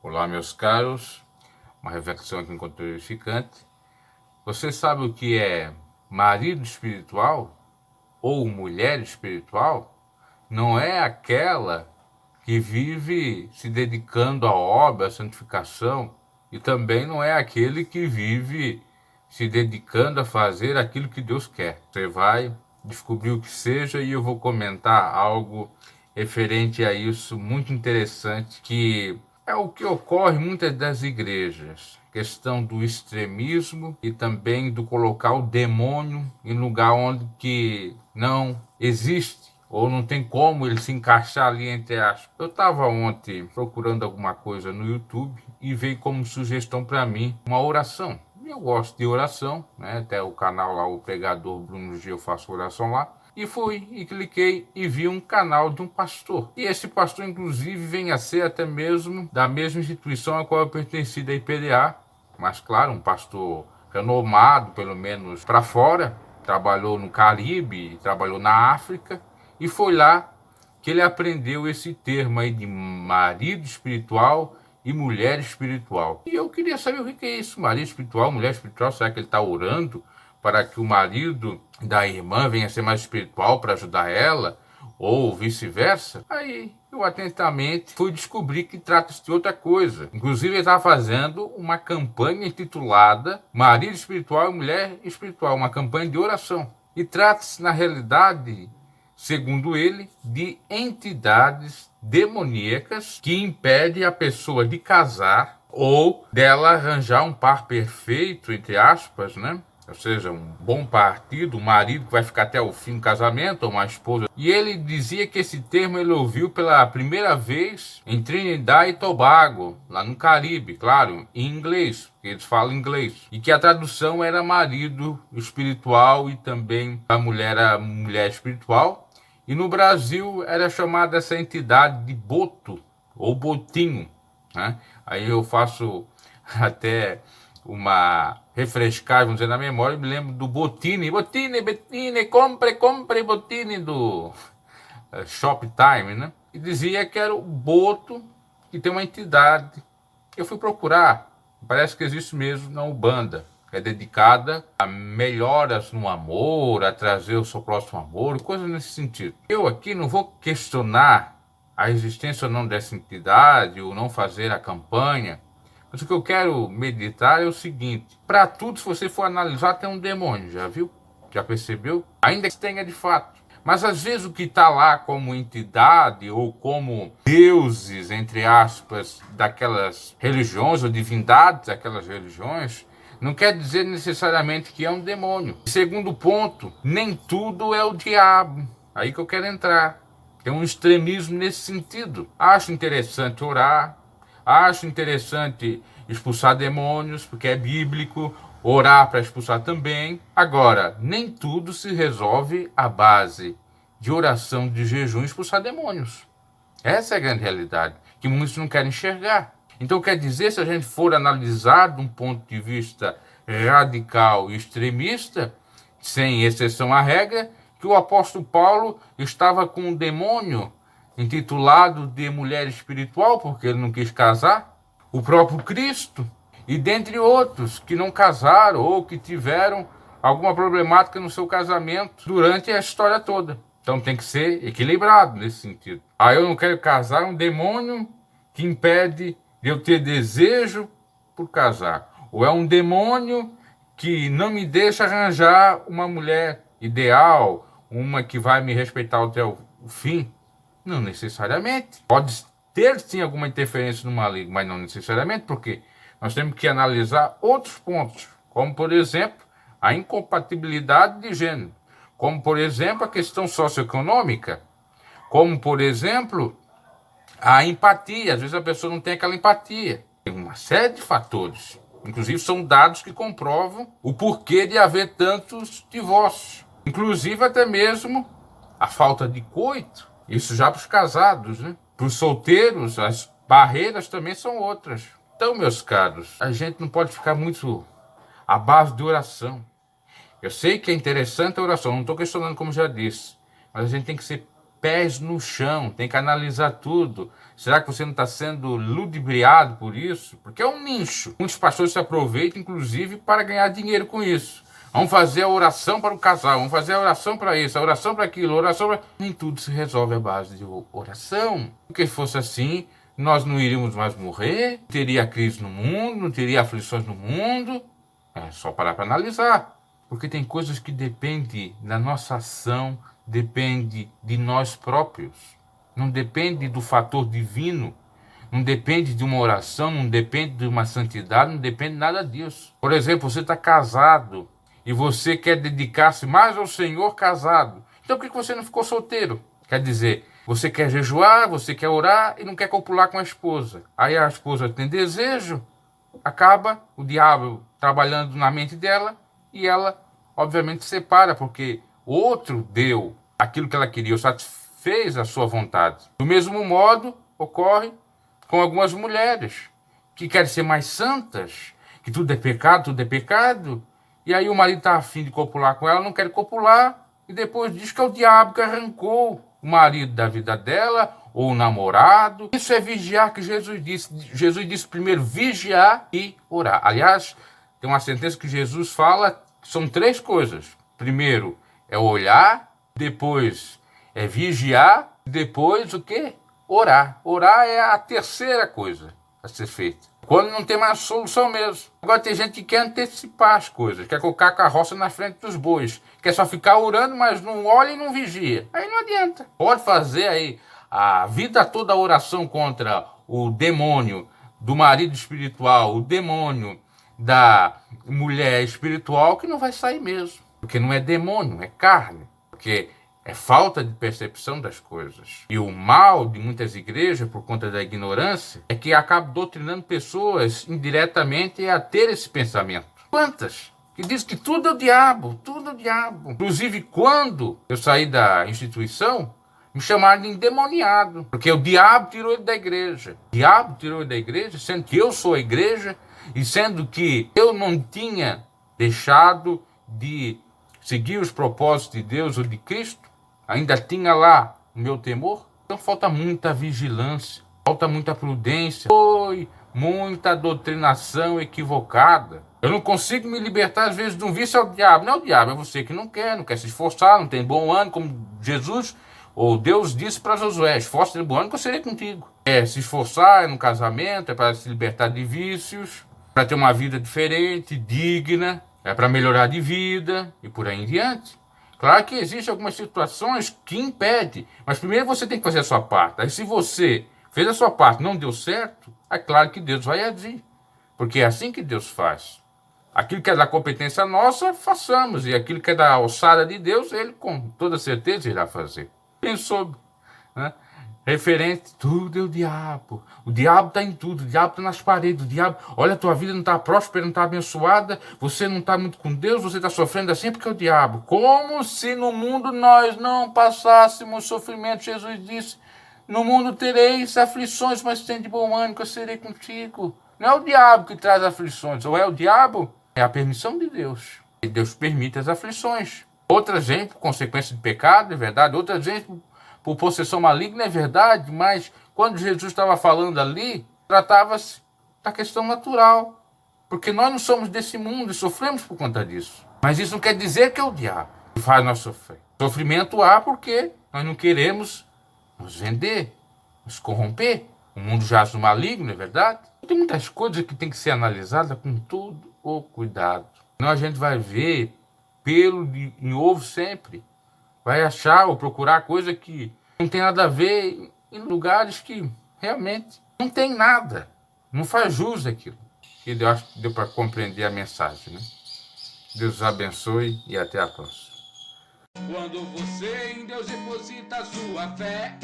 Olá, meus caros. Uma reflexão aqui enquanto edificante. Você sabe o que é marido espiritual ou mulher espiritual? Não é aquela que vive se dedicando à obra, à santificação, e também não é aquele que vive se dedicando a fazer aquilo que Deus quer. Você vai descobrir o que seja e eu vou comentar algo referente a isso muito interessante, que é o que ocorre em muitas das igrejas. Questão do extremismo e também do colocar o demônio em lugar onde que não existe ou não tem como ele se encaixar ali entre aspas. Eu estava ontem procurando alguma coisa no YouTube e veio como sugestão para mim uma oração. Eu gosto de oração, né? Até o canal lá, o pregador Bruno G, eu faço oração lá. E fui, e cliquei e vi um canal de um pastor. E esse pastor, inclusive, vem a ser até mesmo da mesma instituição a qual eu pertenci, da IPDA. Mas, claro, um pastor renomado, pelo menos para fora. Trabalhou no Caribe, trabalhou na África. E foi lá que ele aprendeu esse termo aí de marido espiritual e mulher espiritual. E eu queria saber o que é isso, marido espiritual, mulher espiritual. Será que ele está orando para que o marido da irmã venha ser mais espiritual para ajudar ela? Ou vice-versa? Aí eu atentamente fui descobrir que trata-se de outra coisa. Inclusive ele estava fazendo uma campanha intitulada Marido Espiritual e Mulher Espiritual, uma campanha de oração. E trata-se, na realidade, segundo ele, de entidades demoníacas que impedem a pessoa de casar ou dela arranjar um par perfeito, entre aspas, né? Ou seja, um bom partido, um marido que vai ficar até o fim do casamento, ou uma esposa. E ele dizia que esse termo ele ouviu pela primeira vez em Trinidad e Tobago, lá no Caribe, claro, em inglês, porque eles falam inglês. E que a tradução era marido espiritual e também a mulher espiritual. E no Brasil era chamada essa entidade de boto ou botinho, né? Aí eu faço até uma refrescar, vamos dizer, na memória, eu me lembro do Botini, compre Botini do Shoptime, né? E dizia que era o boto que tem uma entidade. Eu fui procurar, parece que existe mesmo na Umbanda, é dedicada a melhoras no amor, a trazer o seu próximo amor, coisas nesse sentido. Eu aqui não vou questionar a existência ou não dessa entidade, ou não fazer a campanha, mas o que eu quero meditar é o seguinte: para tudo, se você for analisar, tem um demônio, já viu? Já percebeu? Ainda que tenha de fato. Mas às vezes o que está lá como entidade ou como deuses, entre aspas, daquelas religiões ou divindades daquelas religiões, não quer dizer necessariamente que é um demônio. Segundo ponto, nem tudo é o diabo. Aí que eu quero entrar. Tem um extremismo nesse sentido. Acho interessante orar, acho interessante expulsar demônios, porque é bíblico, orar para expulsar também. Agora, nem tudo se resolve à base de oração, de jejum e expulsar demônios. Essa é a grande realidade, que muitos não querem enxergar. Então, quer dizer, se a gente for analisar de um ponto de vista radical e extremista, sem exceção à regra, que o apóstolo Paulo estava com um demônio intitulado de mulher espiritual, porque ele não quis casar, o próprio Cristo, e dentre outros que não casaram ou que tiveram alguma problemática no seu casamento durante a história toda. Então tem que ser equilibrado nesse sentido. Eu não quero casar, um demônio que impede de eu ter desejo por casar. Ou é um demônio que não me deixa arranjar uma mulher ideal, uma que vai me respeitar até o fim. Não necessariamente. Pode ter sim alguma interferência no maligno, mas não necessariamente, porque nós temos que analisar outros pontos, como por exemplo a incompatibilidade de gênero, como por exemplo a questão socioeconômica, como por exemplo a empatia. Às vezes a pessoa não tem aquela empatia. Tem uma série de fatores. Inclusive são dados que comprovam o porquê de haver tantos divórcios. Inclusive até mesmo a falta de coito. Isso já para os casados, né? Para os solteiros, as barreiras também são outras. Então, meus caros, a gente não pode ficar muito à base de oração. Eu sei que é interessante a oração, não estou questionando, como já disse, mas a gente tem que ser pés no chão, tem que analisar tudo. Será que você não está sendo ludibriado por isso? Porque é um nicho. Muitos pastores se aproveitam, inclusive, para ganhar dinheiro com isso. Vamos fazer a oração para o casal, vamos fazer a oração para isso, a oração para aquilo, a oração para... Nem tudo se resolve à base de oração. Porque se fosse assim, nós não iríamos mais morrer, não teria crise no mundo, não teria aflições no mundo. É só parar para analisar. Porque tem coisas que dependem da nossa ação, depende de nós próprios. Não depende do fator divino, não depende de uma oração, não depende de uma santidade, não depende de nada disso. Por exemplo, você está casado e você quer dedicar-se mais ao Senhor casado. Então por que você não ficou solteiro? Quer dizer, você quer jejuar, você quer orar e não quer copular com a esposa. Aí a esposa tem desejo, acaba o diabo trabalhando na mente dela e ela, obviamente, se separa, porque outro deu aquilo que ela queria, ou satisfez a sua vontade. Do mesmo modo, ocorre com algumas mulheres que querem ser mais santas, que tudo é pecado, e aí o marido está afim de copular com ela, não quer copular, e depois diz que é o diabo que arrancou o marido da vida dela, ou o namorado. Isso é vigiar, que Jesus disse. Jesus disse primeiro vigiar e orar. Aliás, tem uma sentença que Jesus fala que são 3 coisas. Primeiro é olhar, depois é vigiar, depois o quê? Orar. Orar é a terceira coisa a ser feita. Quando não tem mais solução mesmo. Agora tem gente que quer antecipar as coisas, quer colocar a carroça na frente dos bois, quer só ficar orando, mas não olha e não vigia. Aí não adianta. Pode fazer aí a vida toda a oração contra o demônio do marido espiritual, o demônio da mulher espiritual, que não vai sair mesmo. Porque não é demônio, é carne. Porque é falta de percepção das coisas. E o mal de muitas igrejas, por conta da ignorância, é que acaba doutrinando pessoas indiretamente a ter esse pensamento. Quantas? Que diz que tudo é o diabo, tudo é o diabo. Inclusive, quando eu saí da instituição, me chamaram de endemoniado, porque o diabo tirou ele da igreja. O diabo tirou ele da igreja, sendo que eu sou a igreja, e sendo que eu não tinha deixado de seguir os propósitos de Deus ou de Cristo, ainda tinha lá o meu temor. Então falta muita vigilância, falta muita prudência, foi muita doutrinação equivocada. Eu não consigo me libertar às vezes de um vício ao diabo. Não é o diabo, é você que não quer se esforçar, não tem bom ânimo, como Jesus ou Deus disse para Josué: esforça-te de bom ânimo que eu serei contigo. É se esforçar, é no casamento, é para se libertar de vícios, para ter uma vida diferente, digna, é para melhorar de vida e por aí em diante. Claro que existem algumas situações que impedem, mas primeiro você tem que fazer a sua parte. Aí se você fez a sua parte e não deu certo, é claro que Deus vai agir, porque é assim que Deus faz. Aquilo que é da competência nossa, façamos, e aquilo que é da alçada de Deus, Ele com toda certeza irá fazer. Pensou, né? Referente, tudo é o diabo está em tudo, o diabo está nas paredes, o diabo, olha, a tua vida não está próspera, não está abençoada, você não está muito com Deus, você está sofrendo assim porque é o diabo. Como se no mundo nós não passássemos sofrimento. Jesus disse: no mundo tereis aflições, mas tem de bom ânimo que eu serei contigo. Não é o diabo que traz aflições, ou é o diabo, é a permissão de Deus. E Deus permite as aflições. Outra gente por consequência de pecado, é verdade, outra gente por possessão maligna, é verdade, mas quando Jesus estava falando ali, tratava-se da questão natural, porque nós não somos desse mundo e sofremos por conta disso. Mas isso não quer dizer que é o diabo que faz nós sofrer. Sofrimento há porque nós não queremos nos vender, nos corromper. O mundo jaz no maligno, é verdade? Tem muitas coisas que tem que ser analisadas com todo o cuidado. Senão a gente vai ver pelo em ovo sempre. Vai achar ou procurar coisa que não tem nada a ver em lugares que realmente não tem nada. Não faz jus aquilo. E eu acho que deu para compreender a mensagem, né? Deus os abençoe e até a próxima. Quando você em Deus deposita a sua fé,